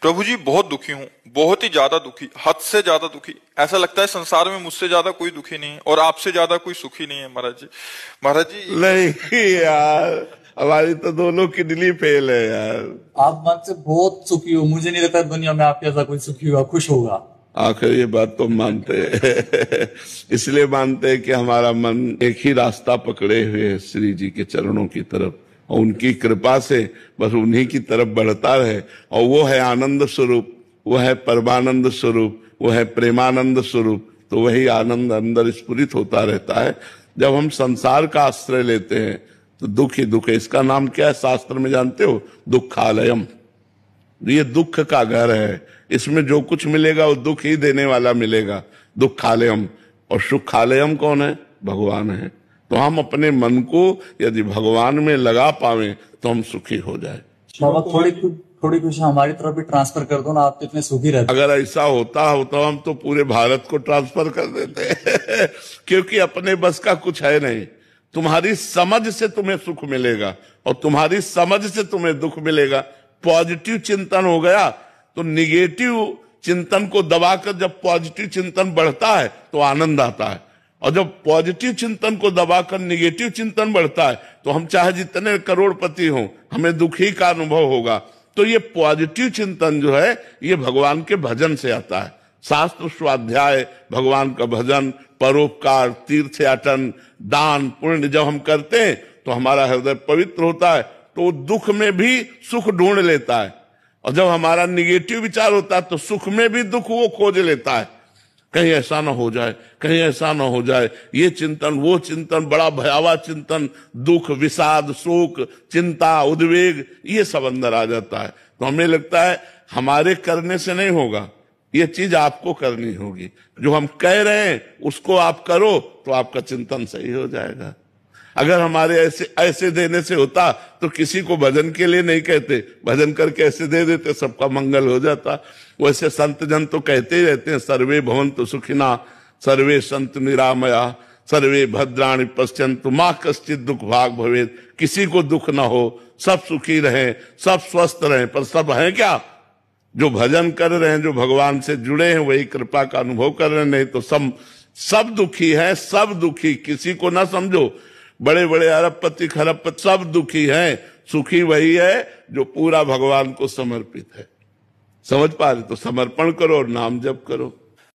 प्रभु जी बहुत दुखी हूँ, बहुत ही ज्यादा दुखी, हद से ज्यादा दुखी। ऐसा लगता है संसार में मुझसे ज्यादा कोई दुखी नहीं है और आपसे ज्यादा कोई सुखी नहीं है महाराज जी। महाराज जी नहीं यार, हमारी तो दोनों किडनी फेल है यार। आप मन से बहुत सुखी हो, मुझे नहीं लगता दुनिया में आपके ऐसा कोई सुखी होगा, खुश होगा। आखिर ये बात तो मानते हैं इसलिए मानते हैं कि हमारा मन एक ही रास्ता पकड़े हुए है, श्री जी के चरणों की तरफ, और उनकी कृपा से बस उन्हीं की तरफ बढ़ता रहे। और वो है आनंद स्वरूप, वो है परमानंद स्वरूप, वो है प्रेमानंद स्वरूप। तो वही आनंद अंदर स्फुरित होता रहता है। जब हम संसार का आश्रय लेते हैं तो दुख ही दुख है। इसका नाम क्या है शास्त्र में जानते हो? दुखालयम। ये दुख का घर है, इसमें जो कुछ मिलेगा वो दुख ही देने वाला मिलेगा, दुखालयम। और सुखालयम कौन है? भगवान है। तो हम अपने मन को यदि भगवान में लगा पावे तो हम सुखी हो जाए। बाबा थोड़ी खुशी हमारी तरफ भी ट्रांसफर कर दो ना, आप तो इतने सुखी रहते। अगर ऐसा होता हो तो हम तो पूरे भारत को ट्रांसफर कर देते क्योंकि अपने बस का कुछ है नहीं। तुम्हारी समझ से तुम्हें सुख मिलेगा और तुम्हारी समझ से तुम्हें दुख मिलेगा। पॉजिटिव चिंतन हो गया तो निगेटिव चिंतन को दबाकर जब पॉजिटिव चिंतन बढ़ता है तो आनंद आता है, और जब पॉजिटिव चिंतन को दबाकर निगेटिव चिंतन बढ़ता है तो हम चाहे जितने करोड़पति हों, हमें दुखी का अनुभव होगा। तो ये पॉजिटिव चिंतन जो है ये भगवान के भजन से आता है। शास्त्र स्वाध्याय, भगवान का भजन, परोपकार, तीर्थयाटन, दान पुण्य जब हम करते हैं तो हमारा हृदय पवित्र होता है, तो दुख में भी सुख ढूंढ लेता है। और जब हमारा निगेटिव विचार होता है तो सुख में भी दुख वो खोज लेता है। कहीं ऐसा ना हो जाए, कहीं ऐसा ना हो जाए, ये चिंतन वो चिंतन, बड़ा भयावह चिंतन, दुख, विषाद, शोक, चिंता, उद्वेग, ये सब अंदर आ जाता है। तो हमें लगता है हमारे करने से नहीं होगा, ये चीज आपको करनी होगी। जो हम कह रहे हैं उसको आप करो तो आपका चिंतन सही हो जाएगा। अगर हमारे ऐसे देने से होता तो किसी को भजन के लिए नहीं कहते, भजन करके ऐसे दे देते, सबका मंगल हो जाता। वैसे संत जन तो कहते ही रहते हैं, सर्वे भवन्तु सुखिना, सर्वे सन्तु निरामया, सर्वे भद्राणि पश्यन्तु, मां कश्चित् दुख भाग भवेत्। किसी को दुख ना हो, सब सुखी रहें, सब स्वस्थ रहें। पर सब है क्या? जो भजन कर रहे हैं, जो भगवान से जुड़े हैं, वही कृपा का अनुभव कर रहे हैं। नहीं तो सब दुखी है, सब दुखी। किसी को ना समझो, बड़े बड़े अरबपति खरबपति सब दुखी हैं, सुखी वही है जो पूरा भगवान को समर्पित है। समझ पा रहे? तो समर्पण करो और नाम जप करो।